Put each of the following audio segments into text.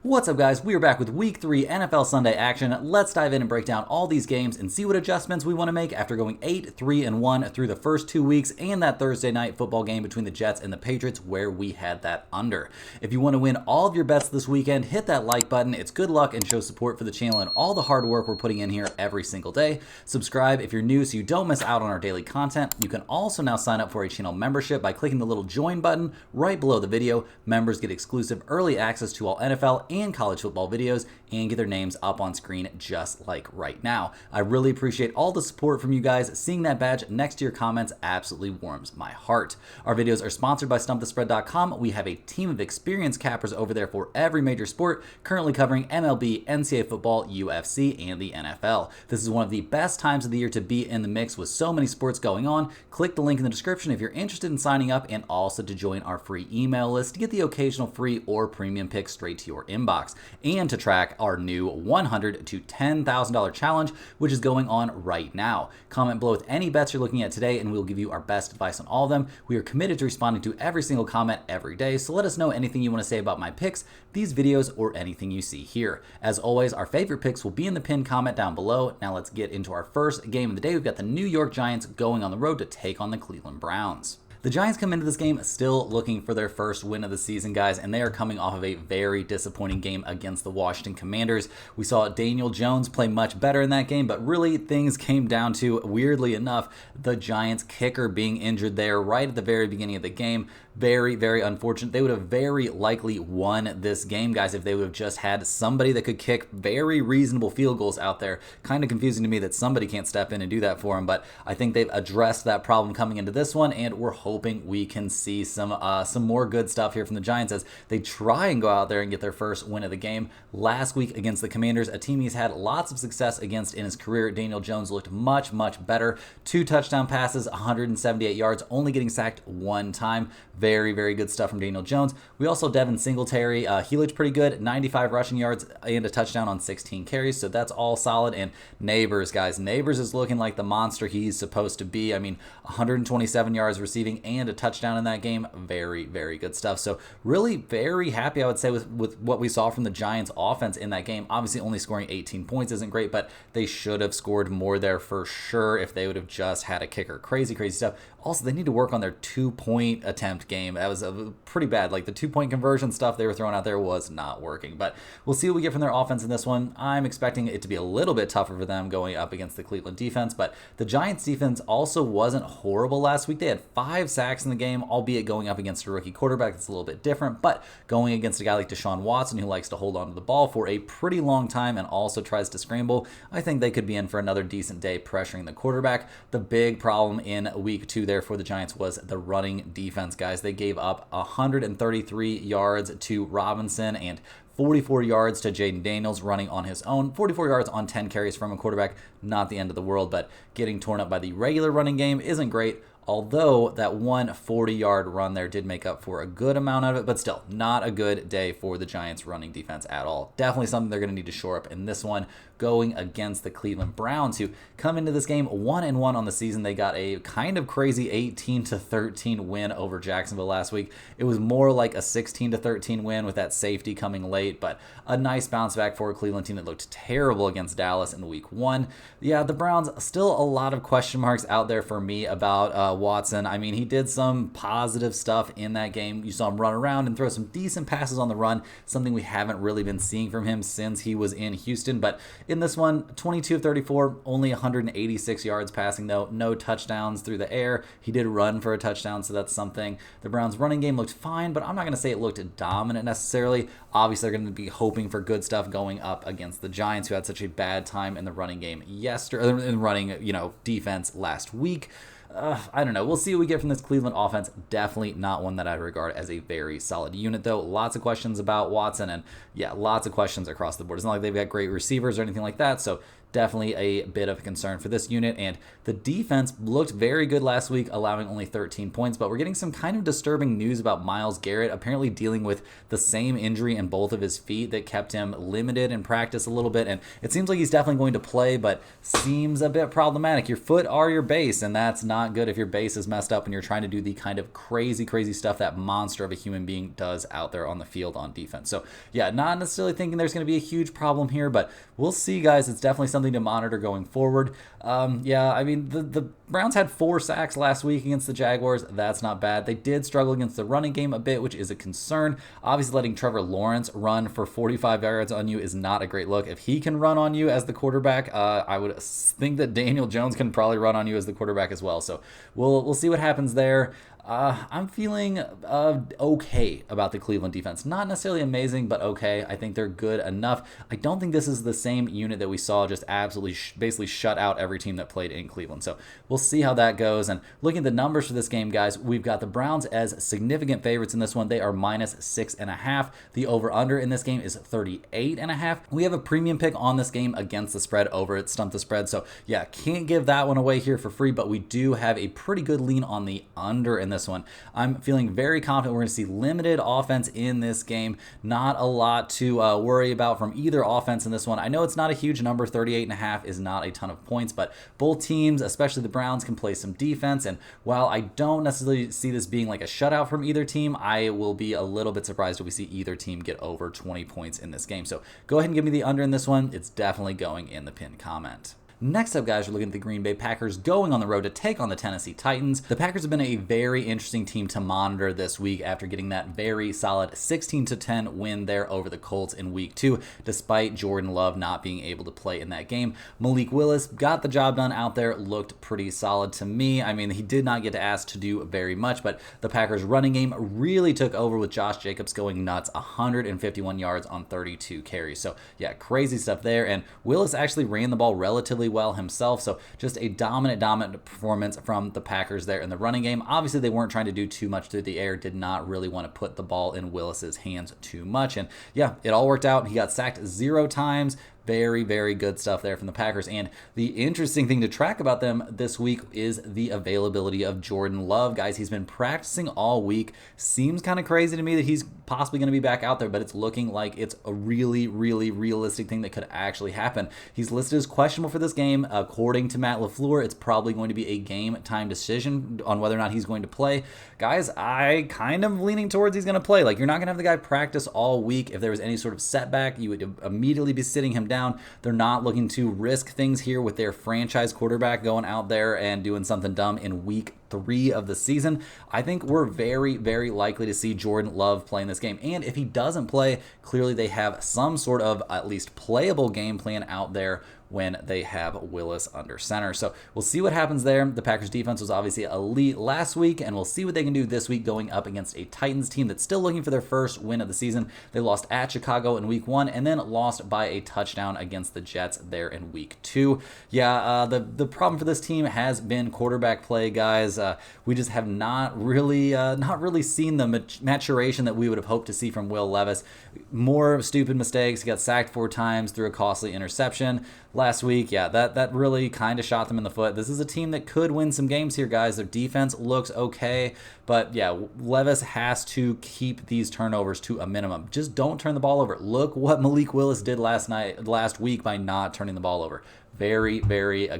What's up, guys? We are back with Week 3 NFL Sunday action. Let's dive in and break down all these games and see what adjustments we want to make after going 8-3-1 through the first 2 weeks and that Thursday night football game between the Jets and the Patriots where we had that under. If you want to win all of your bets this weekend, hit that like button. It's good luck and shows support for the channel and all the hard work we're putting in here every single day. Subscribe if you're new so you don't miss out on our daily content. You can also now sign up for a channel membership by clicking the little join button right below the video. Members get exclusive early access to all NFL and college football videos and get their names up on screen just like right now. I really appreciate all the support from you guys. Seeing that badge next to your comments absolutely warms my heart. Our videos are sponsored by StumpTheSpread.com. We have a team of experienced cappers over there for every major sport, currently covering MLB, NCAA football, UFC, and the NFL. This is one of the best times of the year to be in the mix with so many sports going on. Click the link in the description if you're interested in signing up and also to join our free email list to get the occasional free or premium picks straight to your inbox, and to track our new $100,000 to $10,000 challenge, which is going on right now. Comment below with any bets you're looking at today, and we'll give you our best advice on all of them. We are committed to responding to every single comment every day, so let us know anything you want to say about my picks, these videos, or anything you see here. As always, our favorite picks will be in the pinned comment down below. Now let's get into our first game of the day. We've got the New York Giants going on the road to take on the Cleveland Browns. The Giants come into this game still looking for their first win of the season, guys, and they are coming off of a very disappointing game against the Washington Commanders. We saw Daniel Jones play much better in that game, but really things came down to, weirdly enough, the Giants kicker being injured there right at the very beginning of the game. Very, very unfortunate. They would have very likely won this game, guys, if they would have just had somebody that could kick very reasonable field goals out there. Kind of confusing to me that somebody can't step in and do that for them, but I think they've addressed that problem coming into this one, and we're hoping we can see some more good stuff here from the Giants as they try and go out there and get their first win of the game. Last week against the Commanders, a team he's had lots of success against in his career, Daniel Jones looked much, much better. 2 touchdown passes, 178 yards, only getting sacked 1 time. Very, very good stuff from Daniel Jones. We also Devin Singletary. He looked pretty good. 95 rushing yards and a touchdown on 16 carries, so that's all solid. And Neighbors, guys. Neighbors is looking like the monster he's supposed to be. I mean, 127 yards receiving and a touchdown in that game. Very, very good stuff. So really very happy, I would say, with what we saw from the Giants offense in that game. Obviously, only scoring 18 points isn't great, but they should have scored more there for sure if they would have just had a kicker. Crazy, crazy stuff. Also, they need to work on their 2-point attempt game. That was pretty bad. Like the 2-point conversion stuff they were throwing out there was not working. But we'll see what we get from their offense in this one. I'm expecting it to be a little bit tougher for them going up against the Cleveland defense. But the Giants defense also wasn't horrible last week. They had 5 sacks in the game, albeit going up against a rookie quarterback. It's a little bit different. But going against a guy like Deshaun Watson, who likes to hold on to the ball for a pretty long time and also tries to scramble, I think they could be in for another decent day pressuring the quarterback. The big problem in week 2 there for the Giants was the running defense, guys. They gave up 133 yards to Robinson and 44 yards to Jaden Daniels running on his own. 44 yards on 10 carries from a quarterback, not the end of the world, but getting torn up by the regular running game isn't great. Although that 140-yard run there did make up for a good amount of it, but still not a good day for the Giants running defense at all. Definitely something they're going to need to shore up in this one, going against the Cleveland Browns, who come into this game 1-1 on the season. They got a kind of crazy 18-13 win over Jacksonville last week. It was more like a 16-13 win with that safety coming late, but a nice bounce back for a Cleveland team that looked terrible against Dallas in week 1. Yeah, the Browns, still a lot of question marks out there for me about Watson. I mean, he did some positive stuff in that game. You saw him run around and throw some decent passes on the run, something we haven't really been seeing from him since he was in Houston. But in this one, 22 of 34, only 186 yards passing, though. No touchdowns through the air. He did run for a touchdown, so that's something. The Browns' running game looked fine, but I'm not going to say it looked dominant necessarily. Obviously, they're going to be hoping for good stuff going up against the Giants, who had such a bad time in the running game in running, defense last week. I don't know. We'll see what we get from this Cleveland offense. Definitely not one that I regard as a very solid unit, though. Lots of questions about Watson, and yeah, lots of questions across the board. It's not like they've got great receivers or anything like that, so definitely a bit of a concern for this unit. And the defense looked very good last week, allowing only 13 points, but we're getting some kind of disturbing news about Myles Garrett apparently dealing with the same injury in both of his feet that kept him limited in practice a little bit. And it seems like he's definitely going to play, but seems a bit problematic. Your foot are your base, and that's not good if your base is messed up and you're trying to do the kind of crazy stuff that monster of a human being does out there on the field on defense. So yeah, not necessarily thinking there's going to be a huge problem here, but we'll see, guys. It's definitely something to monitor going forward. Yeah, I mean, the Browns had 4 sacks last week against the Jaguars. That's not bad. They did struggle against the running game a bit, which is a concern. Obviously, letting Trevor Lawrence run for 45 yards on you is not a great look. If he can run on you as the quarterback, I would think that Daniel Jones can probably run on you as the quarterback as well. So we'll see what happens there. I'm feeling okay about the Cleveland defense. Not necessarily amazing, but okay. I think they're good enough. I don't think this is the same unit that we saw just absolutely basically shut out every team that played in Cleveland. So we'll see how that goes. And looking at the numbers for this game, guys, we've got the Browns as significant favorites in this one. They are -6.5. The over-under in this game is 38.5. We have a premium pick on this game against the spread over at Stump the Spread. So yeah, can't give that one away here for free, but we do have a pretty good lean on the under in this one. I'm feeling very confident we're going to see limited offense in this game. Not a lot to worry about from either offense in this one. I know it's not a huge number. 38.5 is not a ton of points, but both teams, especially the Browns, can play some defense. And while I don't necessarily see this being like a shutout from either team, I will be a little bit surprised if we see either team get over 20 points in this game. So go ahead and give me the under in this one. It's definitely going in the pinned comment. Next up, guys, we're looking at the Green Bay Packers going on the road to take on the Tennessee Titans. The Packers have been a very interesting team to monitor this week after getting that very solid 16-10 win there over the Colts in week 2, despite Jordan Love not being able to play in that game. Malik Willis got the job done out there, looked pretty solid to me. I mean, he did not get asked to do very much, but the Packers running game really took over with Josh Jacobs going nuts, 151 yards on 32 carries. So yeah, crazy stuff there. And Willis actually ran the ball relatively well himself, so just a dominant performance from the Packers there in the running game. Obviously, they weren't trying to do too much through the air, did not really want to put the ball in Willis's hands too much, and yeah, it all worked out. He got sacked 0 times. Very good stuff there from the Packers. And the interesting thing to track about them this week is the availability of Jordan Love. Guys, he's been practicing all week. Seems kind of crazy to me that he's possibly going to be back out there, but it's looking like it's a really realistic thing that could actually happen. He's listed as questionable for this game. According to Matt LaFleur, it's probably going to be a game time decision on whether or not he's going to play. Guys, I kind of leaning towards he's going to play. Like, you're not going to have the guy practice all week. If there was any sort of setback, you would immediately be sitting him down. They're not looking to risk things here with their franchise quarterback going out there and doing something dumb in week 3 of the season. I think we're very likely to see Jordan Love play in this game. And if he doesn't play, clearly they have some sort of at least playable game plan out there when they have Willis under center. So we'll see what happens there. The Packers defense was obviously elite last week, and we'll see what they can do this week going up against a Titans team that's still looking for their first win of the season. They lost at Chicago in week 1 and then lost by a touchdown against the Jets there in week 2. Yeah, the problem for this team has been quarterback play, guys. We just have not really seen the maturation that we would have hoped to see from Will Levis. More stupid mistakes. He got sacked 4 times through a costly interception last week. Yeah, that really kind of shot them in the foot. This is a team that could win some games here, guys. Their defense looks okay, but yeah, Levis has to keep these turnovers to a minimum. Just don't turn the ball over. Look what Malik Willis did last week by not turning the ball over. Very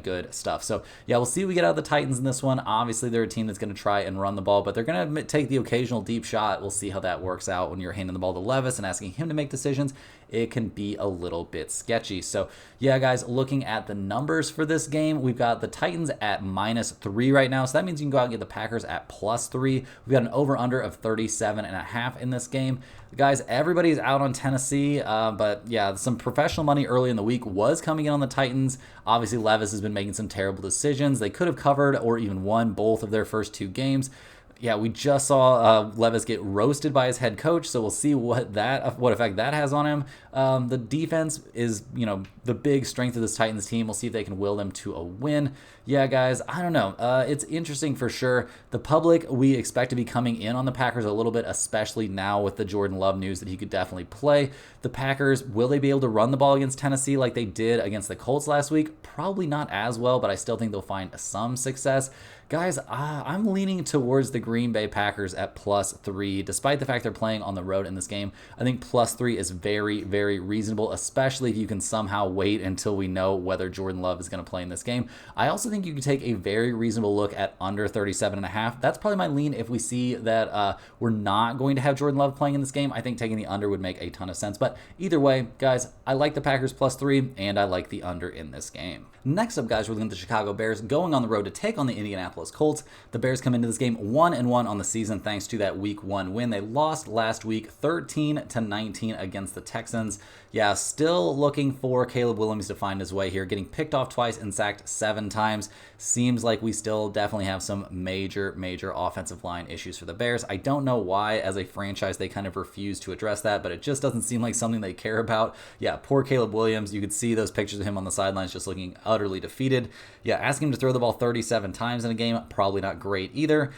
good stuff. So yeah, we'll see what we get out of the Titans in this one. Obviously, they're a team that's going to try and run the ball, but they're going to take the occasional deep shot. We'll see how that works out when you're handing the ball to Levis and asking him to make decisions. It can be a little bit sketchy. So yeah, guys, looking at the numbers for this game, we've got the Titans at -3 right now. So that means you can go out and get the Packers at +3. We've got an over-under of 37.5 in this game. Guys, everybody's out on Tennessee, but yeah, some professional money early in the week was coming in on the Titans. Obviously, Levis has been making some terrible decisions. They could have covered or even won both of their first 2 games. yeah, we just saw Levis get roasted by his head coach, so we'll see what effect that has on him. The defense is, the big strength of this Titans team. We'll see if they can will them to a win. Yeah, guys, I don't know. It's interesting for sure. The public, we expect to be coming in on the Packers a little bit, especially now with the Jordan Love news that he could definitely play. The Packers, will they be able to run the ball against Tennessee like they did against the Colts last week? Probably not as well, but I still think they'll find some success. Guys, I'm leaning towards the Green Bay Packers at +3, despite the fact they're playing on the road in this game. I think +3 is very, very reasonable, especially if you can somehow wait until we know whether Jordan Love is going to play in this game. I also think you can take a very reasonable look at under 37.5. That's probably my lean if we see that we're not going to have Jordan Love playing in this game. I think taking the under would make a ton of sense. But either way, guys, I like the Packers +3, and I like the under in this game. Next up, guys, we're looking at the Chicago Bears going on the road to take on the Indianapolis Colts. The Bears come into this game 1-1 on the season thanks to that Week 1 win. They lost last week 13-19 against the Texans. Yeah, still looking for Caleb Williams to find his way here, getting picked off twice and sacked 7 times. Seems like we still definitely have some major offensive line issues for the Bears. I don't know why, as a franchise, they kind of refuse to address that, but it just doesn't seem like something they care about. Yeah, poor Caleb Williams. You could see those pictures of him on the sidelines just looking utterly defeated. Yeah, asking him to throw the ball 37 times in a game, probably not great either.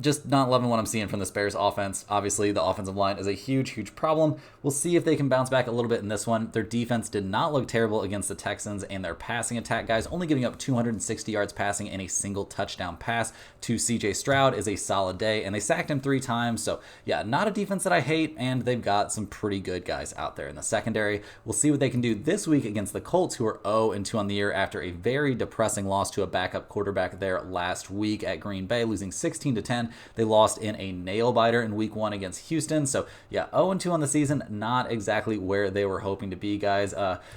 Just not loving what I'm seeing from this Bears offense. Obviously, the offensive line is a huge problem. We'll see if they can bounce back a little bit in this one. Their defense did not look terrible against the Texans, and their passing attack, guys, only giving up 260 yards passing and a single touchdown pass to CJ Stroud is a solid day, and they sacked him 3 times. So, yeah, not a defense that I hate, and they've got some pretty good guys out there in the secondary. We'll see what they can do this week against the Colts, who are 0-2 on the year after a very depressing loss to a backup quarterback there last week at Green Bay, losing 16-10. They lost in a nail-biter in Week 1 against Houston. So, yeah, 0-2 on the season. Not exactly where they were hoping to be, guys.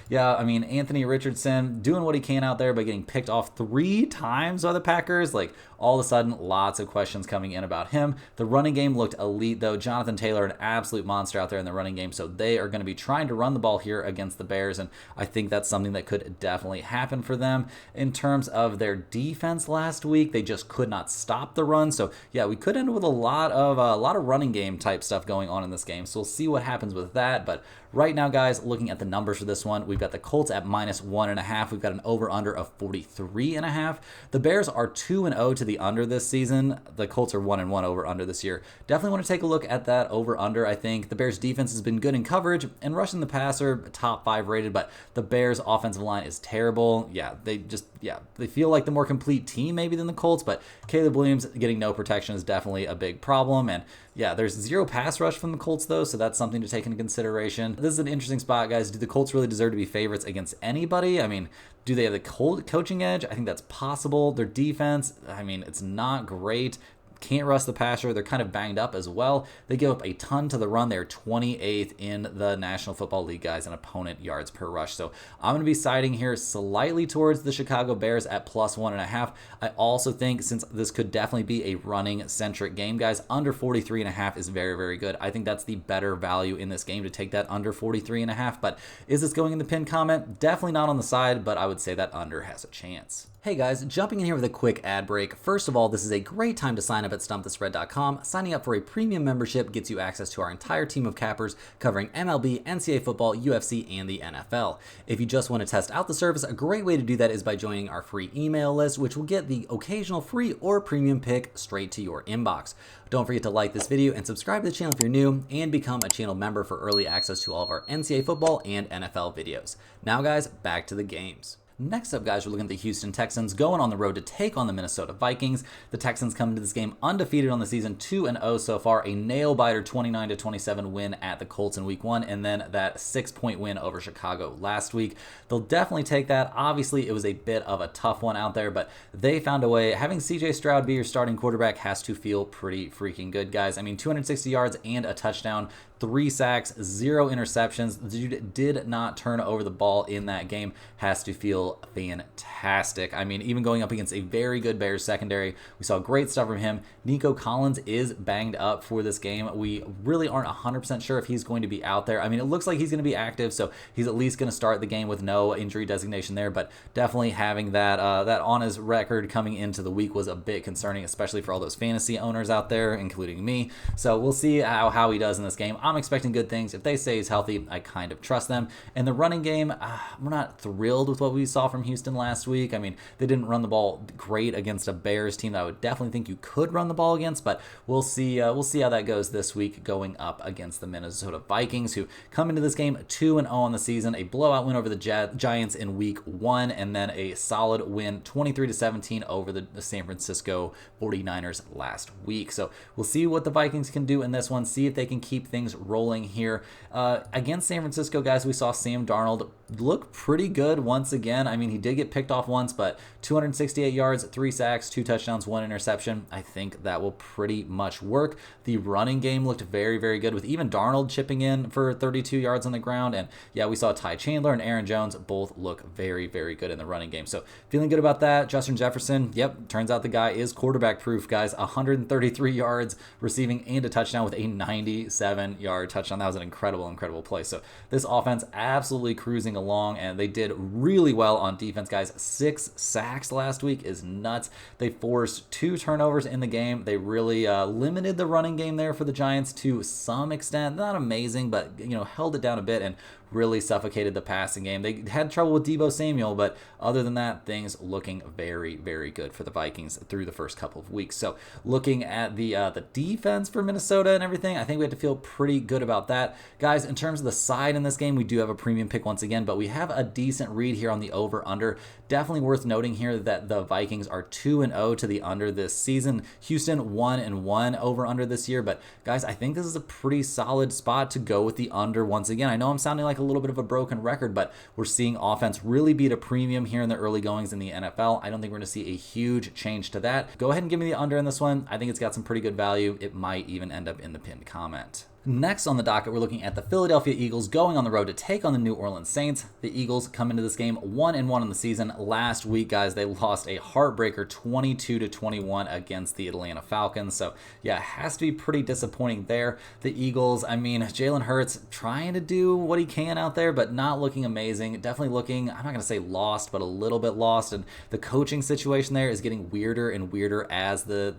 Yeah, I mean, Anthony Richardson doing what he can out there, but getting picked off 3 times by the Packers. Like, all of a sudden, lots of questions coming in about him. The running game looked elite, though. Jonathan Taylor, an absolute monster out there in the running game. So they are going to be trying to run the ball here against the Bears, and I think that's something that could definitely happen for them. In terms of their defense last week, they just could not stop the run. So, yeah, we could end up with a lot of running game type stuff going on in this game. So we'll see what happens with that. But right now, guys, looking at the numbers for this one, we've got the Colts at -1.5. We've got an over-under of 43.5. The Bears are 2-0 to the under this season. The Colts are 1-1 over-under this year. Definitely want to take a look at that over-under. I think the Bears defense has been good in coverage and rushing the passer, top 5 rated, but the Bears offensive line is terrible. Yeah, they feel like the more complete team maybe than the Colts, but Caleb Williams getting no protection is definitely a big problem. And yeah, there's 0 pass rush from the Colts, though, so that's something to take into consideration. This is an interesting spot, guys. Do the Colts really deserve to be favorites against anybody? I mean, do they have the coaching edge? I think that's possible. Their defense, I mean, it's not great. Can't rush the passer. They're kind of banged up as well. They give up a ton to the run. They're 28th in the National Football League, guys, in opponent yards per rush. So I'm going to be siding here slightly towards the Chicago Bears at +1.5. I also think, since this could definitely be a running-centric game, guys, under 43.5 is very, very good. I think that's the better value in this game to take that under 43.5. But is this going in the pinned comment? Definitely not on the side, but I would say that under has a chance. Hey guys, jumping in here with a quick ad break. First of all, this is a great time to sign up at StumpTheSpread.com. Signing up for a premium membership gets you access to our entire team of cappers covering MLB, NCAA football, UFC, and the NFL. If you just want to test out the service, a great way to do that is by joining our free email list, which will get the occasional free or premium pick straight to your inbox. Don't forget to like this video and subscribe to the channel if you're new, and become a channel member for early access to all of our NCAA football and NFL videos. Now guys, back to the games. Next up, guys, we're looking at the Houston Texans going on the road to take on the Minnesota Vikings. The Texans come into this game undefeated on the season, 2-0 so far, a nail-biter 29-27 win at the Colts in Week 1, and then that 6-point win over Chicago last week. They'll definitely take that. Obviously, it was a bit of a tough one out there, but they found a way. Having CJ Stroud be your starting quarterback has to feel pretty freaking good, guys. I mean, 260 yards and a touchdown 3 sacks, 0 interceptions. The dude did not turn over the ball in that game. Has to feel fantastic. I mean, even going up against a very good Bears secondary, we saw great stuff from him. Nico Collins is banged up for this game. We really aren't 100% sure if he's going to be out there. I mean, it looks like he's going to be active, so he's at least going to start the game with no injury designation there, but definitely having that on his record coming into the week was a bit concerning, especially for all those fantasy owners out there, including me. So we'll see how he does in this game. I'm expecting good things. If they say he's healthy, I kind of trust them. And the running game, we're not thrilled with what we saw from Houston last week. I mean, they didn't run the ball great against a Bears team that I would definitely think you could run the ball against, but we'll see how that goes this week going up against the Minnesota Vikings, who come into this game 2-0 on the season, a blowout win over the Giants in week 1, and then a solid win 23-17 over the San Francisco 49ers last week. So we'll see what the Vikings can do in this one, see if they can keep things rolling here. Against San Francisco, guys, we saw Sam Darnold look pretty good once again. I mean, he did get picked off once, but 268 yards, 3 sacks, 2 touchdowns, 1 interception. I think that will pretty much work. The running game looked very, very good, with even Darnold chipping in for 32 yards on the ground. And yeah, we saw Ty Chandler and Aaron Jones both look very, very good in the running game. So feeling good about that. Justin Jefferson, yep, turns out the guy is quarterback proof, guys. 133 yards receiving and a touchdown with a 97-yard touchdown. That was an incredible play. So this offense absolutely cruising along, and they did really well on defense, guys. 6 sacks last week is nuts. They forced 2 turnovers in the game. They really limited the running game there for the Giants to some extent. Not amazing, but held it down a bit and really suffocated the passing game. They had trouble with Deebo Samuel, but other than that, things looking very, very good for the Vikings through the first couple of weeks. So looking at the defense for Minnesota and everything, I think we have to feel pretty good about that. Guys, in terms of the side in this game, we do have a premium pick once again, but we have a decent read here on the over-under. Definitely worth noting here that the Vikings are 2-0 to the under this season. Houston 1-1 over-under this year, but guys, I think this is a pretty solid spot to go with the under once again. I know I'm sounding like a little bit of a broken record, but we're seeing offense really beat a premium here in the early goings in the NFL. I don't think we're going to see a huge change to that. Go ahead and give me the under in this one. I think it's got some pretty good value. It might even end up in the pinned comment. Next on the docket, we're looking at the Philadelphia Eagles going on the road to take on the New Orleans Saints. The Eagles come into this game 1-1 in the season. Last week, guys, they lost a heartbreaker 22-21 against the Atlanta Falcons. So, yeah, it has to be pretty disappointing there. The Eagles, I mean, Jalen Hurts trying to do what he can out there, but not looking amazing. Definitely looking, I'm not going to say lost, but a little bit lost. And the coaching situation there is getting weirder and weirder as the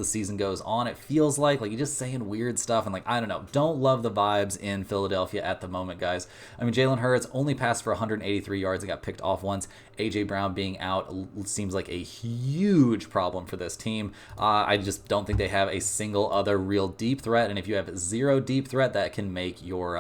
season goes on. It feels like you're just saying weird stuff, and I don't know. Don't love the vibes in Philadelphia at the moment, guys. I mean, Jalen Hurts only passed for 183 yards and got picked off once. A.J. Brown being out seems like a huge problem for this team. I just don't think they have a single other real deep threat, and if you have 0 deep threat, that can make your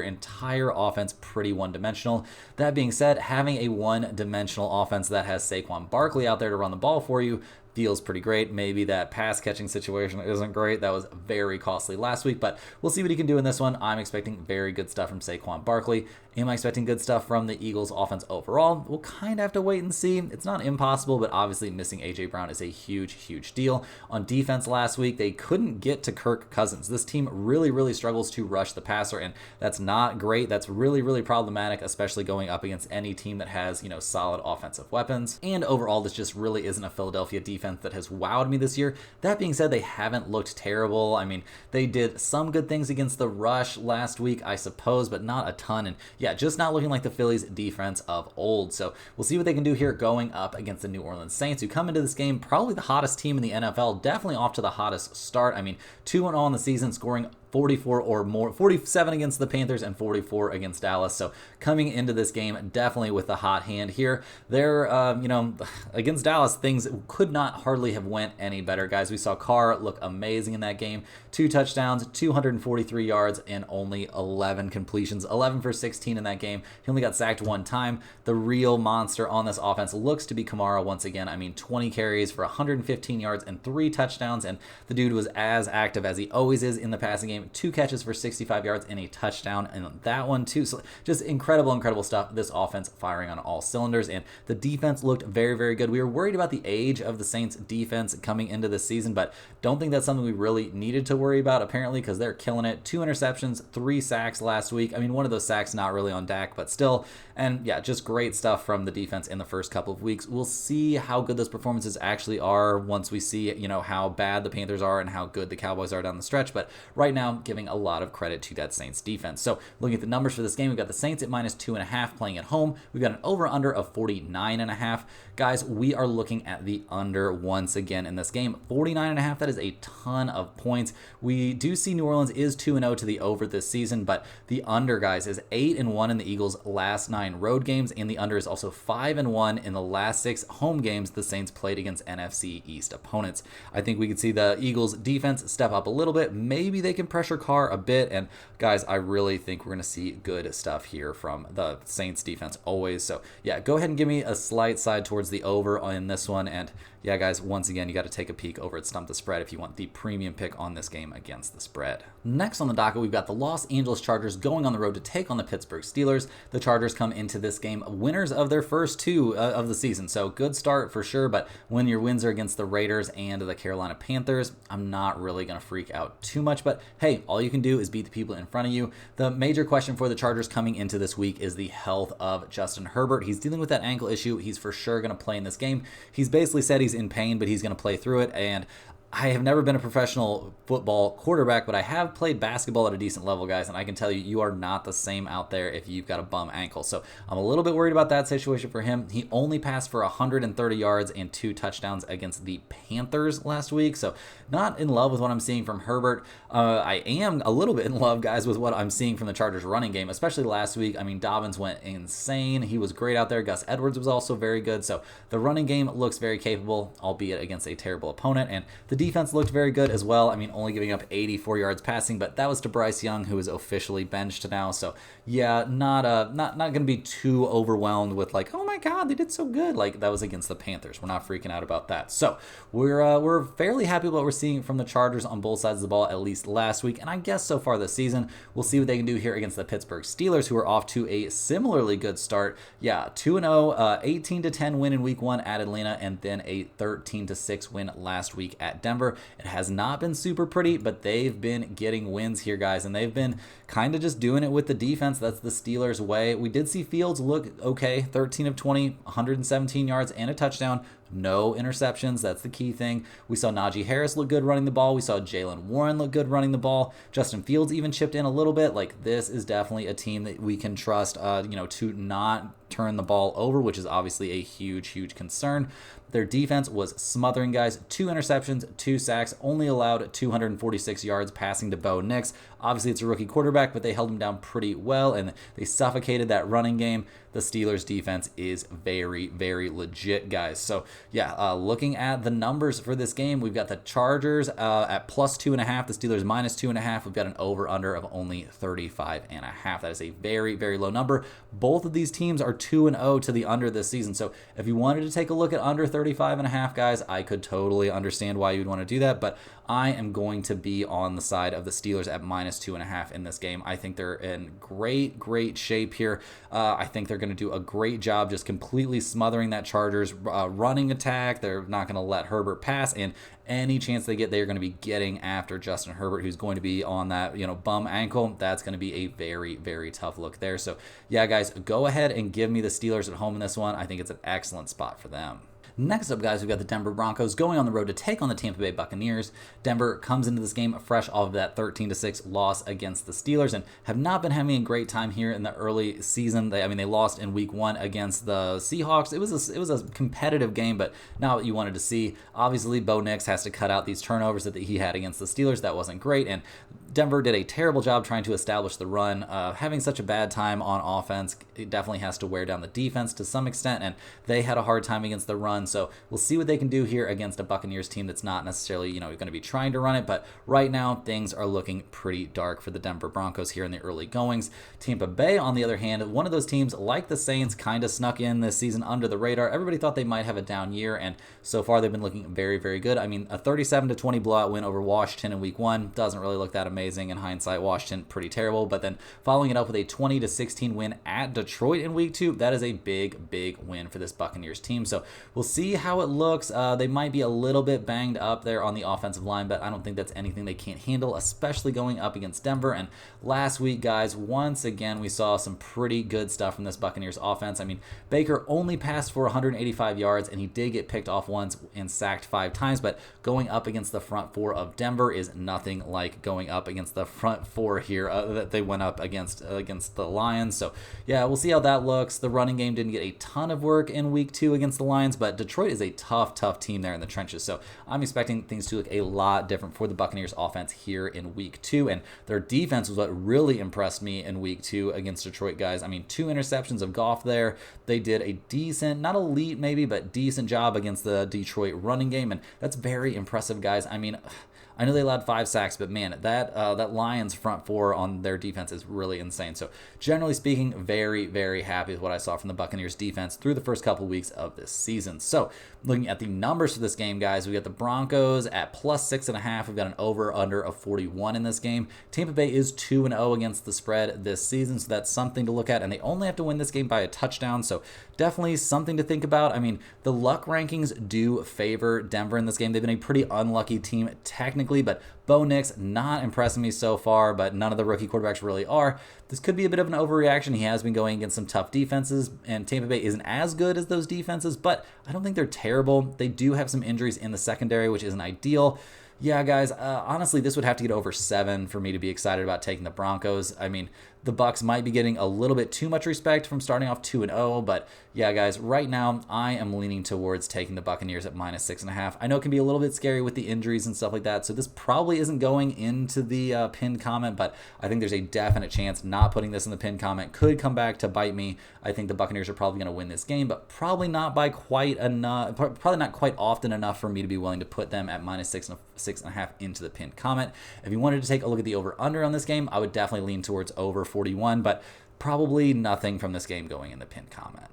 entire offense pretty one-dimensional. That being said, having a one-dimensional offense that has Saquon Barkley out there to run the ball for you feels pretty great. Maybe that pass catching situation isn't great. That was very costly last week, but we'll see what he can do in this one. I'm expecting very good stuff from Saquon Barkley. Am I expecting good stuff from the Eagles offense overall? We'll kind of have to wait and see. It's not impossible, but obviously missing A.J. Brown is a huge deal. On defense last week, they couldn't get to Kirk Cousins. This team really struggles to rush the passer, and that's not great. That's really problematic, especially going up against any team that has, solid offensive weapons. And overall, this just really isn't a Philadelphia defense that has wowed me this year. That being said, they haven't looked terrible. I mean, they did some good things against the rush last week, I suppose, but not a ton. And yeah, just not looking like the Phillies defense of old. So we'll see what they can do here going up against the New Orleans Saints, who come into this game probably the hottest team in the NFL, definitely off to the hottest start. I mean, 2-0 in the season, scoring 44 or more, 47 against the Panthers and 44 against Dallas. So coming into this game, definitely with the hot hand here. They're, against Dallas, things could not hardly have went any better, guys. We saw Carr look amazing in that game. 2 touchdowns, 243 yards, and only 11 completions. 11 for 16 in that game. He only got sacked 1 time. The real monster on this offense looks to be Kamara once again. I mean, 20 carries for 115 yards and 3 touchdowns, and the dude was as active as he always is in the passing game. game, 2 catches for 65 yards and a touchdown in that one too. So just incredible stuff. This offense firing on all cylinders, and the defense looked very good. We were worried about the age of the Saints defense coming into this season, but don't think that's something we really needed to worry about apparently, because they're killing it. 2 interceptions, 3 sacks last week. I mean, one of those sacks not really on Dak, but still. And yeah, just great stuff from the defense in the first couple of weeks. We'll see how good those performances actually are once we see, how bad the Panthers are and how good the Cowboys are down the stretch. But right now, giving a lot of credit to that Saints defense. So looking at the numbers for this game, we've got the Saints at -2.5 playing at home. We've got an over-under of 49.5. Guys, we are looking at the under once again in this game. 49.5, that is a ton of points. We do see New Orleans is 2-0 to the over this season, but the under, guys, is 8-1 in the Eagles' last 9 road games, and the under is also 5-1 in the last 6 home games the Saints played against NFC East opponents. I think we could see the Eagles defense step up a little bit. Maybe they can pressure Carr a bit, and guys, I really think we're going to see good stuff here from the Saints defense always. So yeah, go ahead and give me a slight side towards the over in this one. And yeah, guys, once again, you got to take a peek over at Stump the Spread if you want the premium pick on this game against the spread. Next on the docket, we've got the Los Angeles Chargers going on the road to take on the Pittsburgh Steelers. The Chargers come into this game winners of their first 2 of the season, so good start for sure, but when your wins are against the Raiders and the Carolina Panthers, I'm not really going to freak out too much, but hey, all you can do is beat the people in front of you. The major question for the Chargers coming into this week is the health of Justin Herbert. He's dealing with that ankle issue. He's for sure going to play in this game. He's basically said he's in pain, but he's going to play through it, and I have never been a professional football quarterback, but I have played basketball at a decent level, guys, and I can tell you, you are not the same out there if you've got a bum ankle. So I'm a little bit worried about that situation for him. He only passed for 130 yards and 2 touchdowns against the Panthers last week, so not in love with what I'm seeing from Herbert. I am a little bit in love, guys, with what I'm seeing from the Chargers running game, especially last week. I mean, Dobbins went insane. He was great out there. Gus Edwards was also very good, so the running game looks very capable, albeit against a terrible opponent, and the defense looked very good as well. I mean, only giving up 84 yards passing, but that was to Bryce Young, who is officially benched now. So yeah, not going to be too overwhelmed with like, oh my God, they did so good. Like that was against the Panthers. We're not freaking out about that. So we're fairly happy with what we're seeing from the Chargers on both sides of the ball, at least last week, and I guess so far this season. We'll see what they can do here against the Pittsburgh Steelers, who are off to a similarly good start. Yeah, 2-0, 18-10 win in week 1 at Atlanta, and then a 13-6 win last week at Denver. It has not been super pretty, but they've been getting wins here, guys, and they've been kind of just doing it with the defense. That's the Steelers' way. We did see Fields look okay, 13 of 20, 117 yards and a touchdown. No interceptions. That's the key thing. We saw Najee Harris look good running the ball. We saw Jalen Warren look good running the ball. Justin Fields even chipped in a little bit. Like, this is definitely a team that we can trust, to not turn the ball over, which is obviously a huge concern. Their defense was smothering, guys. 2 interceptions, 2 sacks, only allowed 246 yards passing to Bo Nix. Obviously, it's a rookie quarterback, but they held him down pretty well, and they suffocated that running game. The Steelers' defense is very legit, guys. So, yeah, looking at the numbers for this game, we've got the Chargers at +2.5, the Steelers -2.5. We've got an over-under of only 35.5. That is a very low number. Both of these teams are 2-0 to the under this season. So, if you wanted to take a look at under 35.5, guys, I could totally understand why you'd want to do that, but I am going to be on the side of the Steelers at -2.5 in this game. I think they're in great shape here. I think they're going to do a great job just completely smothering that Chargers running attack. They're not going to let Herbert pass, and any chance they get, they're going to be getting after Justin Herbert, who's going to be on that bum ankle. That's going to be a very tough look there. So yeah, guys, go ahead and give me the Steelers at home in this one. I think it's an excellent spot for them. Next up, guys, we've got the Denver Broncos going on the road to take on the Tampa Bay Buccaneers. Denver comes into this game fresh off of that 13-6 loss against the Steelers and have not been having a great time here in the early season. They lost in week 1 against the Seahawks. It was a competitive game, but not what you wanted to see. Obviously, Bo Nix has to cut out these turnovers that he had against the Steelers. That wasn't great, and Denver did a terrible job trying to establish the run. Having such a bad time on offense, it definitely has to wear down the defense to some extent, and they had a hard time against the run. run. So we'll see what they can do here against a Buccaneers team that's not necessarily, going to be trying to run it. But right now, things are looking pretty dark for the Denver Broncos here in the early goings. Tampa Bay, on the other hand, one of those teams like the Saints kind of snuck in this season under the radar. Everybody thought they might have a down year, and so far they've been looking very, very good. I mean, a 37-20 blowout win over Washington in week 1 doesn't really look that amazing. In hindsight, Washington pretty terrible, but then following it up with a 20-16 win at Detroit in week 2, that is a big, big win for this Buccaneers team. So we'll see how it looks. They might be a little bit banged up there on the offensive line, but I don't think that's anything they can't handle, especially going up against Denver. And last week, guys, once again, we saw some pretty good stuff from this Buccaneers offense. I mean, Baker only passed for 185 yards, and he did get picked off once and sacked 5 times, but going up against the front 4 of Denver is nothing like going up against the front 4 here that they went up against the Lions. So yeah, we'll see how that looks. The running game didn't get a ton of work in week 2 against the Lions, but Detroit is a tough team there in the trenches. So I'm expecting things to look a lot different for the Buccaneers offense here in week 2, and their defense was what really impressed me in week 2 against Detroit, guys. I mean, 2 interceptions of Goff there. They did a decent, not elite maybe, but decent job against the Detroit running game, and that's very impressive, guys. I mean, I know they allowed 5 sacks, but man, that Lions front 4 on their defense is really insane. So generally speaking, very, very happy with what I saw from the Buccaneers defense through the first couple weeks of this season. So looking at the numbers for this game, guys, we got the Broncos at +6.5. We've got an over/under of 41 in this game. Tampa Bay is 2-0 against the spread this season, so that's something to look at. And they only have to win this game by a touchdown, so definitely something to think about. I mean, the luck rankings do favor Denver in this game. They've been a pretty unlucky team technically, but Bo Nix not impressing me so far, but none of the rookie quarterbacks really are. This could be a bit of an overreaction. He has been going against some tough defenses, and Tampa Bay isn't as good as those defenses, but I don't think they're terrible. They do have some injuries in the secondary, which isn't ideal. Yeah, guys, honestly, this would have to get over 7 for me to be excited about taking the Broncos. I mean, the Bucs might be getting a little bit too much respect from starting off 2-0, but yeah, guys, right now I am leaning towards taking the Buccaneers at -6.5. I know it can be a little bit scary with the injuries and stuff like that, so this probably isn't going into the pinned comment, but I think there's a definite chance not putting this in the pinned comment could come back to bite me. I think the Buccaneers are probably going to win this game, but probably not by quite enough, probably not quite often enough for me to be willing to put them at -6.5 into the pinned comment. If you wanted to take a look at the over/under on this game, I would definitely lean towards over 41, but probably nothing from this game going in the pinned comment.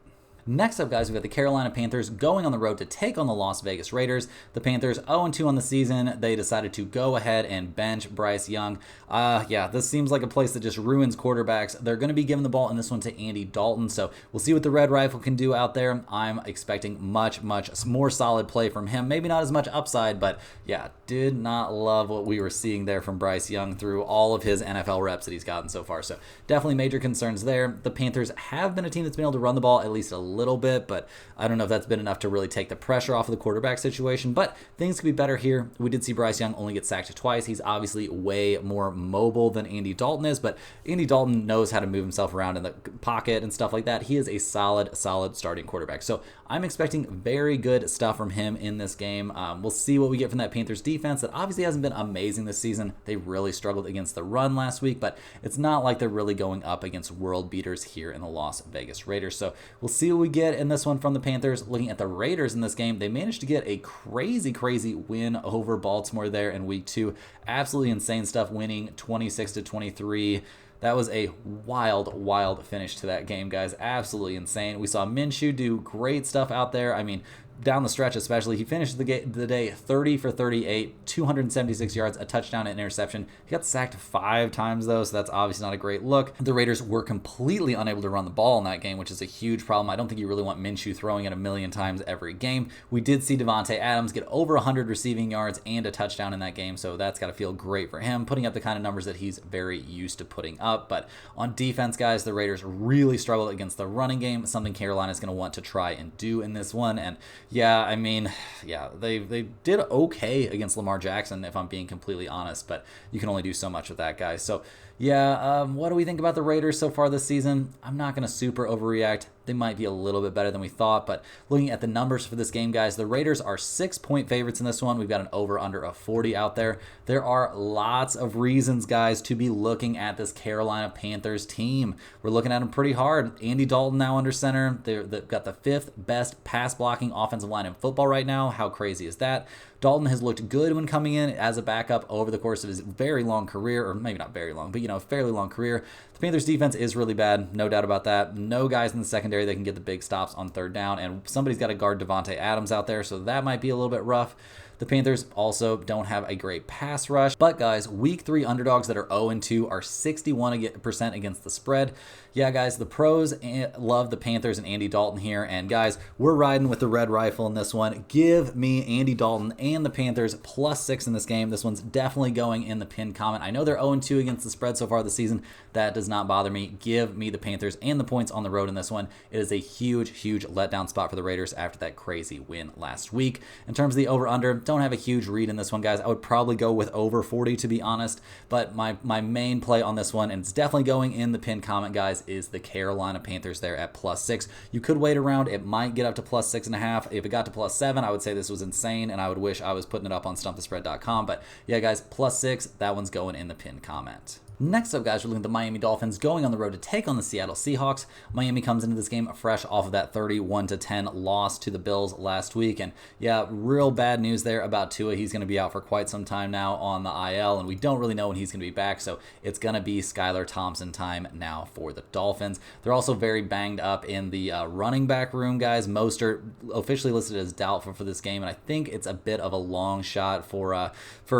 Next up, guys, we've got the Carolina Panthers going on the road to take on the Las Vegas Raiders. The Panthers 0-2 on the season. They decided to go ahead and bench Bryce Young. Yeah, this seems like a place that just ruins quarterbacks. They're going to be giving the ball in this one to Andy Dalton, so we'll see what the Red Rifle can do out there. I'm expecting much more solid play from him. Maybe not as much upside, but yeah, did not love what we were seeing there from Bryce Young through all of his NFL reps that he's gotten so far. So definitely major concerns there. The Panthers have been a team that's been able to run the ball at least a little bit, but I don't know if that's been enough to really take the pressure off of the quarterback situation, but things could be better here. We did see Bryce Young only get sacked twice. He's obviously way more mobile than Andy Dalton is, but Andy Dalton knows how to move himself around in the pocket and stuff like that. He is a solid starting quarterback. So I'm expecting very good stuff from him in this game. We'll see what we get from that Panthers defense that obviously hasn't been amazing this season. They really struggled against the run last week, but it's not like they're really going up against world beaters here in the Las Vegas Raiders. So we'll see what we get in this one from the Panthers. Looking at the Raiders in this game, they managed to get a crazy win over Baltimore there in week 2. Absolutely insane stuff, winning 26-23. That was a wild finish to that game, guys. Absolutely insane. We saw Minshew do great stuff out there. I mean, down the stretch especially, he finished the day 30 for 38, 276 yards, a touchdown and interception. He got sacked 5 times though, so that's obviously not a great look. The Raiders were completely unable to run the ball in that game, which is a huge problem. I don't think you really want Minshew throwing it a million times every game. We did see Devontae Adams get over 100 receiving yards and a touchdown in that game, so that's got to feel great for him, putting up the kind of numbers that he's very used to putting up. But on defense, guys, the Raiders really struggled against the running game, something Carolina's going to want to try and do in this one. And yeah, I mean, yeah, they did okay against Lamar Jackson, if I'm being completely honest, but you can only do so much with that, guys. So Yeah, what do we think about the Raiders so far this season? I'm not going to super overreact. They might be a little bit better than we thought, but looking at the numbers for this game, guys, the Raiders are 6-point favorites in this one. We've got an over-under of 40 out there. There are lots of reasons, guys, to be looking at this Carolina Panthers team. We're looking at them pretty hard. Andy Dalton now under center. They've got the 5th best pass-blocking offensive line in football right now. How crazy is that? Dalton has looked good when coming in as a backup over the course of his very long career, or maybe not very long, but fairly long career. The Panthers defense is really bad, no doubt about that. No guys in the secondary that can get the big stops on third down, and somebody's got to guard Devontae Adams out there, so that might be a little bit rough. The Panthers also don't have a great pass rush. But guys, week 3 underdogs that are 0-2 are 61% against the spread. Yeah, guys, the pros love the Panthers and Andy Dalton here. And guys, we're riding with the red rifle in this one. Give me Andy Dalton and the Panthers +6 in this game. This one's definitely going in the pinned comment. I know they're 0-2 against the spread so far this season. That does not bother me. Give me the Panthers and the points on the road in this one. It is a huge, huge letdown spot for the Raiders after that crazy win last week. In terms of the over-under, don't have a huge read in this one, guys. I would probably go with over 40 to be honest, but my main play on this one, and it's definitely going in the pinned comment, guys, is the Carolina Panthers there at +6. You could wait around. It might get up to +6.5. If it got to +7, I would say this was insane, and I would wish I was putting it up on stumpthespread.com. But yeah, guys, +6, that one's going in the pinned comment. Next up, guys, we're looking at the Miami Dolphins going on the road to take on the Seattle Seahawks. Miami comes into this game fresh off of that 31-10 loss to the Bills last week. And yeah, real bad news there about Tua. He's going to be out for quite some time now on the IL, and we don't really know when he's going to be back. So it's going to be Skylar Thompson time now for the Dolphins. They're also very banged up in the running back room, guys. Mostert officially listed as doubtful for this game, and I think it's a bit of a long shot for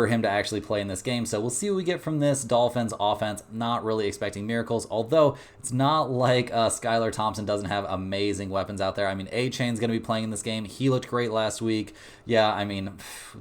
him to actually play in this game. So we'll see what we get from this Dolphins offense. Not really expecting miracles, although it's not like Skylar Thompson doesn't have amazing weapons out there. I mean, A-Chain's going to be playing in this game. He looked great last week. Yeah, I mean,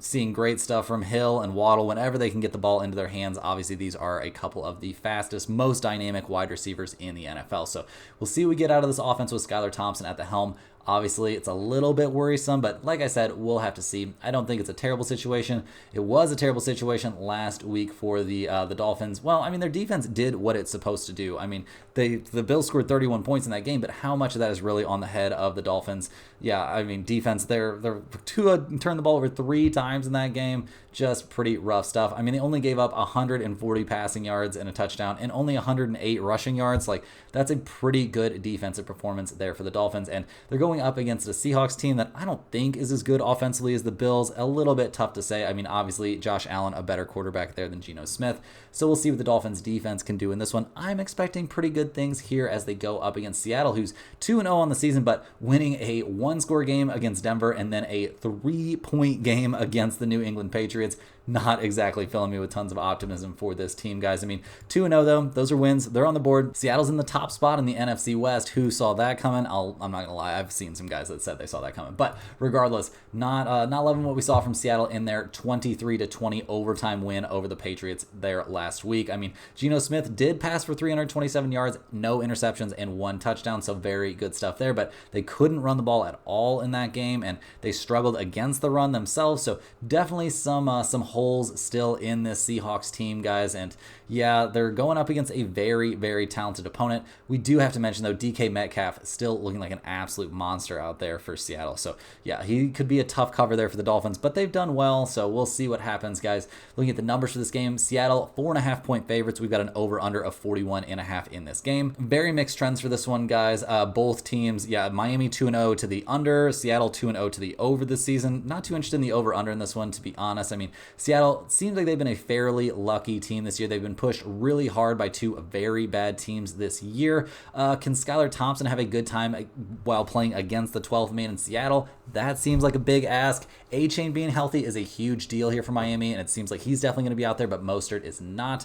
seeing great stuff from Hill and Waddle whenever they can get the ball into their hands. Obviously, these are a couple of the fastest, most dynamic wide receivers in the NFL. So we'll see what we get out of this offense with Skylar Thompson at the helm. Obviously, it's a little bit worrisome, but like I said, we'll have to see. I don't think it's a terrible situation. It was a terrible situation last week for the Dolphins. Well, I mean, their defense did what it's supposed to do. I mean, the Bills scored 31 points in that game, but how much of that is really on the head of the Dolphins? Yeah, I mean, defense, Tua turned the ball over 3 times in that game. Just pretty rough stuff. I mean, they only gave up 140 passing yards and a touchdown and only 108 rushing yards. Like, that's a pretty good defensive performance there for the Dolphins. And they're going up against a Seahawks team that I don't think is as good offensively as the Bills. A little bit tough to say. I mean, obviously, Josh Allen, a better quarterback there than Geno Smith. So we'll see what the Dolphins defense can do in this one. I'm expecting pretty good things here as they go up against Seattle, who's 2-0 on the season, but winning a 1-score game against Denver and then a 3-point game against the New England Patriots. Not exactly filling me with tons of optimism for this team, guys. I mean, 2-0 though, those are wins. They're on the board. Seattle's in the top spot in the NFC West. Who saw that coming? I'm not gonna lie, I've seen some guys that said they saw that coming. But regardless, not loving what we saw from Seattle in their 23-20 overtime win over the Patriots there last week. I mean, Geno Smith did pass for 327 yards, no interceptions, and 1 touchdown. So very good stuff there. But they couldn't run the ball at all in that game, and they struggled against the run themselves. So definitely some holes still in this Seahawks team, guys. And yeah, they're going up against a very, very talented opponent. We do have to mention, though, DK Metcalf still looking like an absolute monster out there for Seattle. So yeah, he could be a tough cover there for the Dolphins, but they've done well. So we'll see what happens, guys. Looking at the numbers for this game, Seattle 4.5-point favorites. We've got an over-under of 41.5 in this game. Very mixed trends for this one, guys. Both teams, yeah, Miami 2-0 to the under, Seattle 2-0 to the over this season. Not too interested in the over-under in this one, to be honest. I mean, Seattle seems like they've been a fairly lucky team this year. They've been pushed really hard by 2 very bad teams this year. Can Skylar Thompson have a good time while playing against the 12th man in Seattle? That seems like a big ask. A-Chain being healthy is a huge deal here for Miami, and it seems like he's definitely going to be out there, but Mostert is not.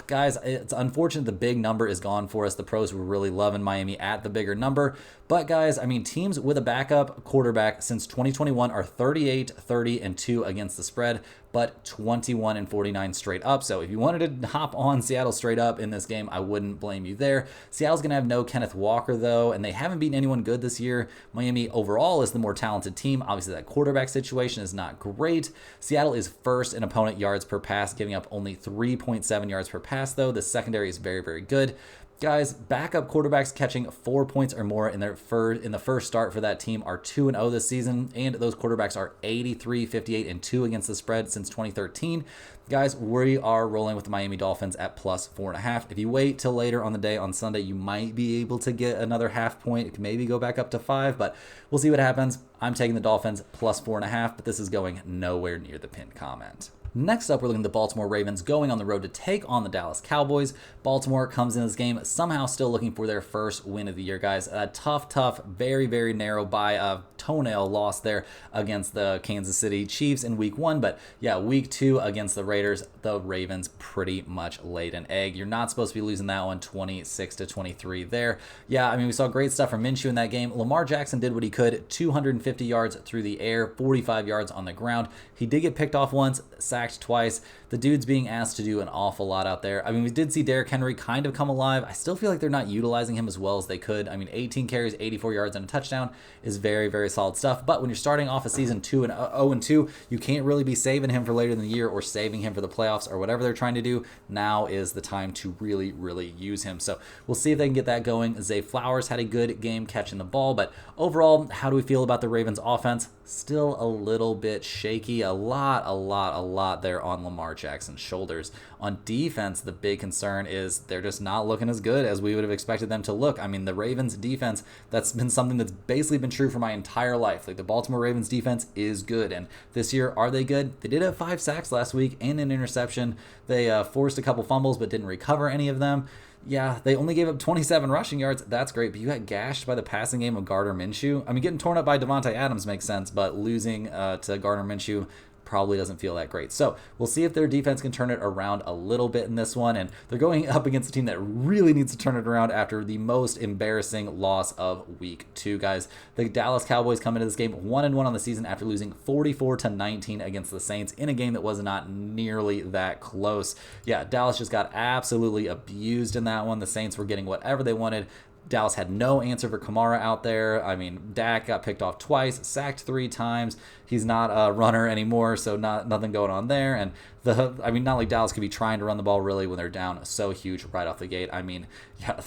Guys, it's unfortunate the big number is gone for us. The pros were really loving Miami at the bigger number. But guys, I mean, teams with a backup quarterback since 2021 are 38, 30, and 2 against the spread, but 21 and 49 straight up. So if you wanted to hop on Seattle straight up in this game, I wouldn't blame you there. Seattle's going to have no Kenneth Walker, though, and they haven't beaten anyone good this year. Miami overall is the more talented team. Obviously, that quarterback situation is not great. Seattle is first in opponent yards per pass, giving up only 3.7 yards per pass, though. The secondary is very, very good. Guys, backup quarterbacks catching 4 points or more in the first start for that team are 2-0 this season, and those quarterbacks are 83, 58, and 2 against the spread since 2013. Guys, we are rolling with the Miami Dolphins at plus 4.5. If you wait till later on the day on Sunday, you might be able to get another half point. It can maybe go back up to 5, but we'll see what happens. I'm taking the Dolphins plus 4.5, but this is going nowhere near the pinned comment. Next up, we're looking at the Baltimore Ravens going on the road to take on the Dallas Cowboys. Baltimore comes in this game somehow still looking for their first win of the year, guys. A tough, very, very narrow by a toenail loss there against the Kansas City Chiefs in week 1. But yeah, week 2 against the Raiders, the Ravens pretty much laid an egg. You're not supposed to be losing that one 26-23 there. Yeah, I mean, we saw great stuff from Minshew in that game. Lamar Jackson did what he could, 250 yards through the air, 45 yards on the ground. He did get picked off once, sacked twice. The dude's being asked to do an awful lot out there. I mean, we did see Derrick Henry kind of come alive. I still feel like they're not utilizing him as well as they could. I mean, 18 carries, 84 yards, and a touchdown is very, very solid stuff. But when you're starting off a season 0-2, you can't really be saving him for later in the year or saving him for the playoffs or whatever they're trying to do. Now is the time to really, really use him. So we'll see if they can get that going. Zay Flowers had a good game catching the ball. But overall, how do we feel about the Ravens offense? Still a little bit shaky. A lot there on Lamar Jackson's shoulders. On defense, the big concern is they're just not looking as good as we would have expected them to look. I mean, the Ravens defense, that's been something that's basically been true for my entire life. Like, the Baltimore Ravens defense is good, and this year, are they good? They did have 5 sacks last week and an interception. They forced a couple fumbles but didn't recover any of them. Yeah, they only gave up 27 rushing yards. That's great, but you got gashed by the passing game of Gardner Minshew. I mean, getting torn up by Devontae Adams makes sense, but losing to Gardner Minshew probably doesn't feel that great. So we'll see if their defense can turn it around a little bit in this one. And they're going up against a team that really needs to turn it around after the most embarrassing loss of week 2, guys. The Dallas Cowboys come into this game 1-1 on the season after losing 44-19 against the Saints in a game that was not nearly that close. Yeah, Dallas just got absolutely abused in that one. The Saints were getting whatever they wanted. Dallas had no answer for Kamara out there. I mean, Dak got picked off twice, sacked 3 times. He's not a runner anymore, so nothing going on there. And not like Dallas could be trying to run the ball really when they're down so huge right off the gate. I mean, yeah,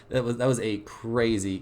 that was a crazy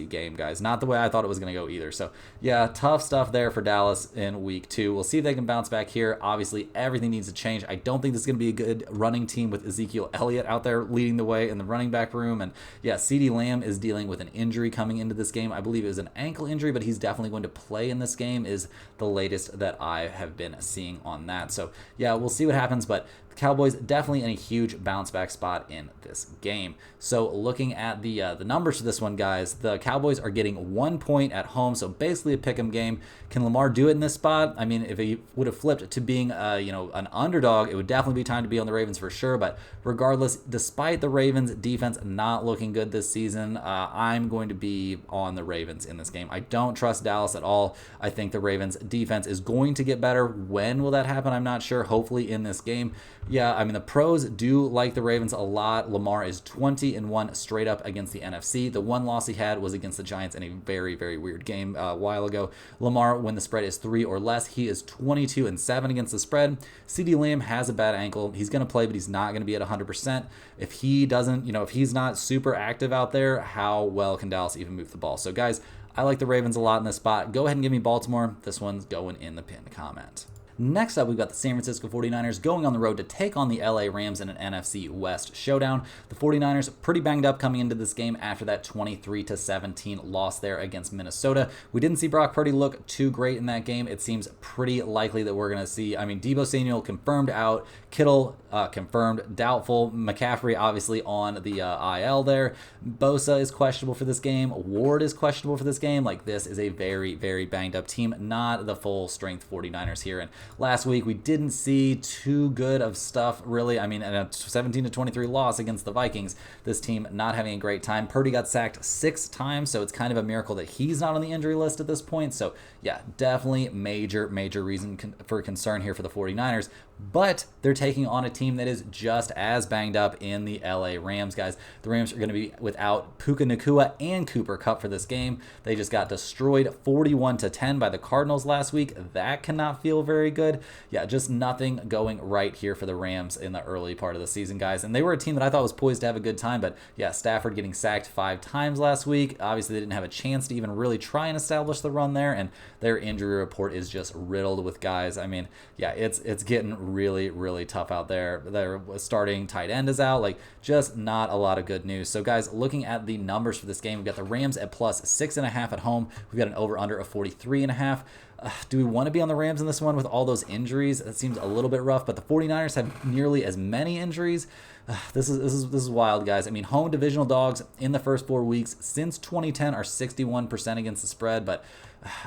game, guys. Not the way I thought it was going to go either. So yeah, tough stuff there for Dallas in week 2. We'll see if they can bounce back here. Obviously, everything needs to change. I don't think this is going to be a good running team with Ezekiel Elliott out there leading the way in the running back room. And yeah, CeeDee Lamb is dealing with an injury coming into this game. I believe it was an ankle injury, but he's definitely going to play in this game, is the latest that I have been seeing on that. So yeah, we'll see what happens, but the Cowboys definitely in a huge bounce back spot in this game. So looking at the numbers for this one, guys, the Cowboys are getting 1 point at home, so basically a pick'em game. Can Lamar do it in this spot? I mean, if he would have flipped to being an underdog, it would definitely be time to be on the Ravens for sure. But regardless, despite the Ravens defense not looking good this season, I'm going to be on the Ravens in this game. I don't trust Dallas at all. I think the Ravens defense is going to get better. When will that happen? I'm not sure. Hopefully in this game. Yeah, I mean, the pros do like the Ravens a lot. Lamar is 20-1 straight up against the NFC. The one loss he had was against the Giants in a very, very weird game a while ago. Lamar, when the spread is 3 or less, he is 22-7 against the spread. CeeDee Lamb has a bad ankle. He's going to play, but he's not going to be at 100%. If he doesn't, if he's not super active out there, how well can Dallas even move the ball? So, guys, I like the Ravens a lot in this spot. Go ahead and give me Baltimore. This one's going in the pinned comment. Next up, we've got the San Francisco 49ers going on the road to take on the LA Rams in an NFC West showdown. The 49ers pretty banged up coming into this game after that 23-17 loss there against Minnesota. We didn't see Brock Purdy look too great in that game. It seems pretty likely that we're going to see, Deebo Samuel confirmed out, Kittle confirmed doubtful, McCaffrey obviously on the IL there. Bosa is questionable for this game. Ward is questionable for this game. Like, this is a very, very banged up team, not the full strength 49ers here. And last week, we didn't see too good of stuff, really. In a 17-23 loss against the Vikings, this team not having a great time. Purdy got sacked 6 times, so it's kind of a miracle that he's not on the injury list at this point. So, yeah, definitely major reason for concern here for the 49ers. but they're taking on a team that is just as banged up in the LA Rams, guys. The Rams are going to be without Puka Nacua and Cooper Kupp for this game. They just got destroyed 41-10 by the Cardinals last week. That cannot feel very good. Yeah, just nothing going right here for the Rams in the early part of the season, guys. And they were a team that I thought was poised to have a good time, but yeah, Stafford getting sacked 5 times last week. Obviously, they didn't have a chance to even really try and establish the run there, and their injury report is just riddled with guys. I mean, yeah, it's getting really, really tough out there. Their starting tight end is out. Like, just not a lot of good news. So, guys, looking at the numbers for this game, we've got the Rams at plus 6.5 at home. We've got an over-under of 43.5. Do we want to be on the Rams in this one with all those injuries? That seems a little bit rough, but the 49ers have nearly as many injuries. This is wild, guys. I mean, home divisional dogs in the first 4 weeks since 2010 are 61% against the spread, but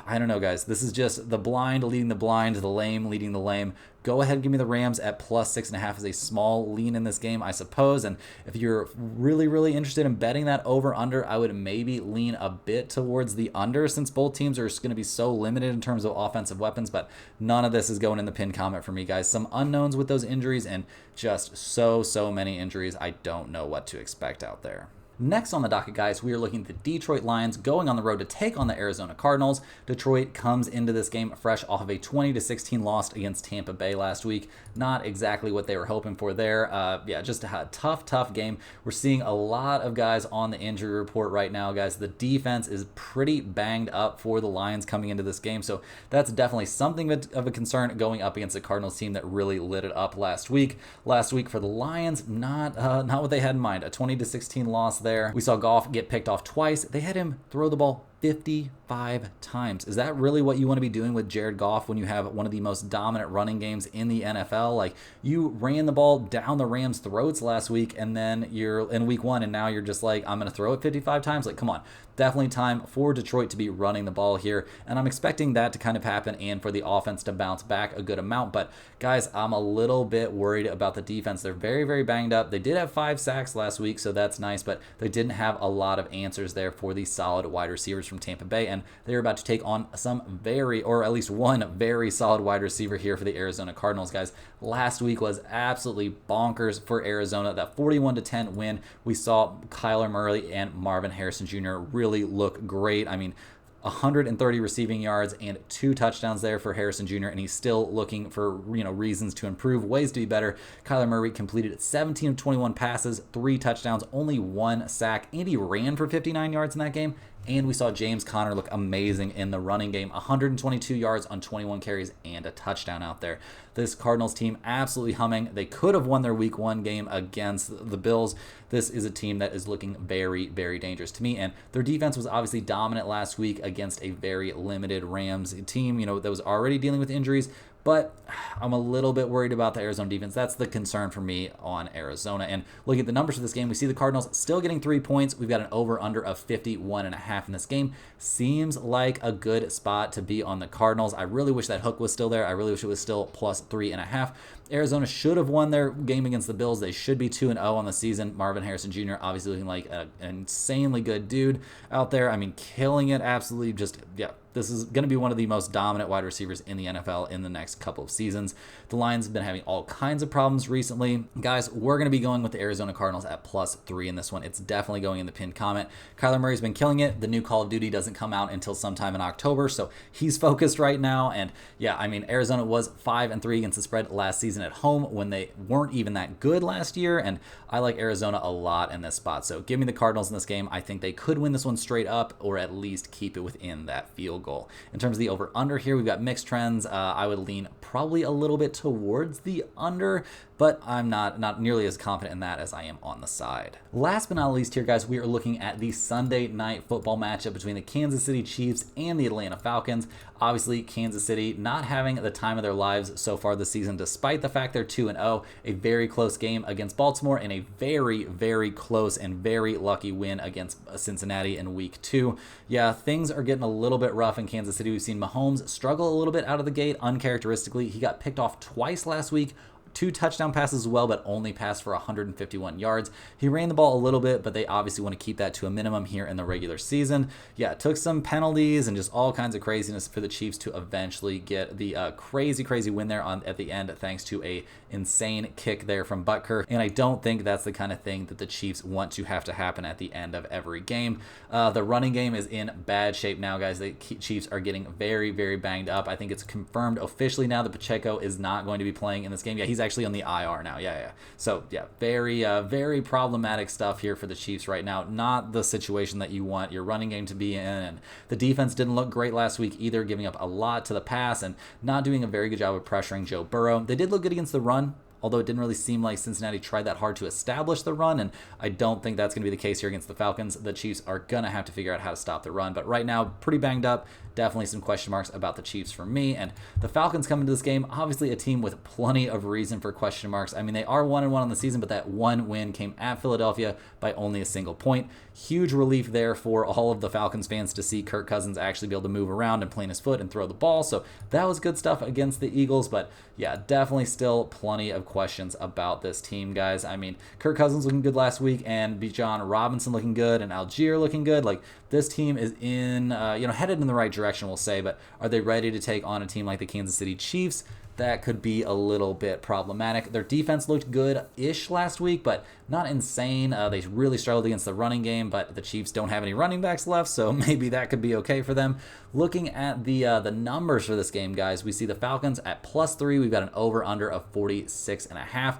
I don't know, guys. This is just the blind leading the blind, the lame leading the lame. Go ahead and give me the Rams at plus 6.5 as a small lean in this game, I suppose. And if you're really, really interested in betting that over-under, I would maybe lean a bit towards the under, since both teams are going to be so limited in terms of offensive weapons. But none of this is going in the pinned comment for me, guys. Some unknowns with those injuries, and just so many injuries. I don't know what to expect out there. Next on the docket, guys, we are looking at the Detroit Lions going on the road to take on the Arizona Cardinals. Detroit comes into this game fresh off of a 20-16 loss against Tampa Bay last week. Not exactly what they were hoping for there. Yeah, just a tough game. We're seeing a lot of guys on the injury report right now, guys. The defense is pretty banged up for the Lions coming into this game, so that's definitely something of a concern going up against a Cardinals team that really lit it up last week. Last week for the Lions, not what they had in mind. A 20-16 loss there. We saw Goff get picked off twice. They had him throw the ball 55 times. Is that really what you want to be doing with Jared Goff when you have one of the most dominant running games in the NFL? Like, you ran the ball down the Rams' throats last week, and then you're in week 1, and now you're just like, I'm going to throw it 55 times? Like, come on. Definitely time for Detroit to be running the ball here, and I'm expecting that to kind of happen and for the offense to bounce back a good amount. But guys, I'm a little bit worried about the defense. They're very, very banged up. They did have 5 sacks last week, so that's nice, but they didn't have a lot of answers there for the solid wide receivers from Tampa Bay, and they're about to take on some or at least one very solid wide receiver here for the Arizona Cardinals, guys. Last week was absolutely bonkers for Arizona. That 41-10 win, we saw Kyler Murray and Marvin Harrison Jr. really look great. I mean, 130 receiving yards and 2 touchdowns there for Harrison Jr., and he's still looking for reasons to improve, ways to be better. Kyler Murray completed 17 of 21 passes, 3 touchdowns, only 1 sack, and he ran for 59 yards in that game. And we saw James Conner look amazing in the running game. 122 yards on 21 carries and a touchdown out there. This Cardinals team absolutely humming. They could have won their week 1 game against the Bills. This is a team that is looking very, very dangerous to me. And their defense was obviously dominant last week against a very limited Rams team, that was already dealing with injuries. But I'm a little bit worried about the Arizona defense. That's the concern for me on Arizona. And looking at the numbers for this game, we see the Cardinals still getting 3 points. We've got an over-under of 51.5 in this game. Seems like a good spot to be on the Cardinals. I really wish that hook was still there. I really wish it was still plus 3.5. Arizona should have won their game against the Bills. They should be 2-0 on the season. Marvin Harrison Jr. obviously looking like an insanely good dude out there. I mean, killing it. Absolutely just, yeah. This is going to be one of the most dominant wide receivers in the NFL in the next couple of seasons. The Lions have been having all kinds of problems recently. Guys, we're going to be going with the Arizona Cardinals at plus 3 in this one. It's definitely going in the pinned comment. Kyler Murray's been killing it. The new Call of Duty doesn't come out until sometime in October, so he's focused right now. And yeah, I mean, Arizona was 5-3 against the spread last season at home when they weren't even that good last year, and I like Arizona a lot in this spot. So give me the Cardinals in this game. I think they could win this one straight up, or at least keep it within that field goal. In terms of the over-under here, we've got mixed trends. I would lean probably a little bit towards the under, but I'm not nearly as confident in that as I am on the side. Last but not least here, guys, we are looking at the Sunday night football matchup between the Kansas City Chiefs and the Atlanta Falcons. Obviously, Kansas City not having the time of their lives so far this season, despite the fact they're 2-0. A very close game against Baltimore and a very, very close and very lucky win against Cincinnati in week 2. Yeah, things are getting a little bit rough in Kansas City. We've seen Mahomes struggle a little bit out of the gate, uncharacteristically. He got picked off twice last week. 2 touchdown passes as well, but only passed for 151 yards. He ran the ball a little bit, but they obviously want to keep that to a minimum here in the regular season. Yeah, it took some penalties and just all kinds of craziness for the Chiefs to eventually get the crazy win there at the end, thanks to a insane kick there from Butker. And I don't think that's the kind of thing that the Chiefs want to have to happen at the end of every game. The running game is in bad shape now, guys. The Chiefs are getting very banged up. I think it's confirmed officially now that Pacheco is not going to be playing in this game. Yeah, he's actually on the IR now. Yeah. So yeah, very problematic stuff here for the Chiefs right now. Not the situation that you want your running game to be in. And the defense didn't look great last week either, giving up a lot to the pass and not doing a very good job of pressuring Joe Burrow. They did look good against the run, although it didn't really seem like Cincinnati tried that hard to establish the run, and I don't think that's going to be the case here against the Falcons. The Chiefs are going to have to figure out how to stop the run, but right now, pretty banged up. Definitely some question marks about the Chiefs for me, and the Falcons come into this game, obviously a team with plenty of reason for question marks. I mean, they are 1-1 on the season, but that one win came at Philadelphia by only a single point. Huge relief there for all of the Falcons fans to see Kirk Cousins actually be able to move around and plant his foot and throw the ball, so that was good stuff against the Eagles, but yeah, definitely still plenty of questions about this team, guys. I mean, Kirk Cousins looking good last week, and Bijan Robinson looking good, and Algier looking good. Like, this team is in, headed in the right direction, we'll say, but are they ready to take on a team like the Kansas City Chiefs? That could be a little bit problematic. Their defense looked good-ish last week, but not insane. They really struggled against the running game, but the Chiefs don't have any running backs left, so maybe that could be okay for them. Looking at the numbers for this game, guys, we see the Falcons at +3. We've got an over-under of 46.5.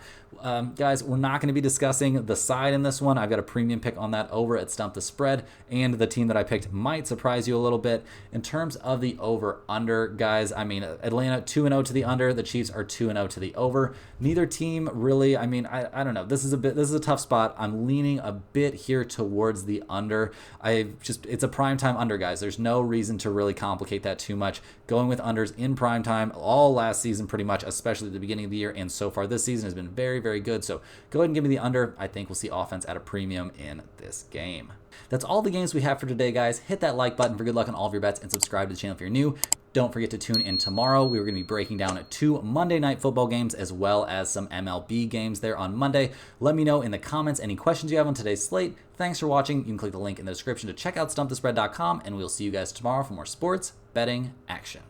Guys, we're not going to be discussing the side in this one. I've got a premium pick on that over at Stump the Spread, and the team that I picked might surprise you a little bit. In terms of the over-under, guys, I mean, Atlanta 2-0 to the under. The Chiefs are 2-0 to the over. Neither team really, I mean, I don't know. This is a tough spot. I'm leaning a bit here towards the under. It's a primetime under, guys. There's no reason to really complicate that too much. Going with unders in primetime all last season pretty much, especially at the beginning of the year, and so far this season has been very good. So go ahead and give me the under. I think we'll see offense at a premium in this game. That's all the games we have for today, guys. Hit that like button for good luck on all of your bets and subscribe to the channel if you're new. Don't forget to tune in tomorrow. We're going to be breaking down 2 Monday Night Football games as well as some MLB games there on Monday. Let me know in the comments any questions you have on today's slate. Thanks for watching. You can click the link in the description to check out StumpTheSpread.com, and we'll see you guys tomorrow for more sports betting action.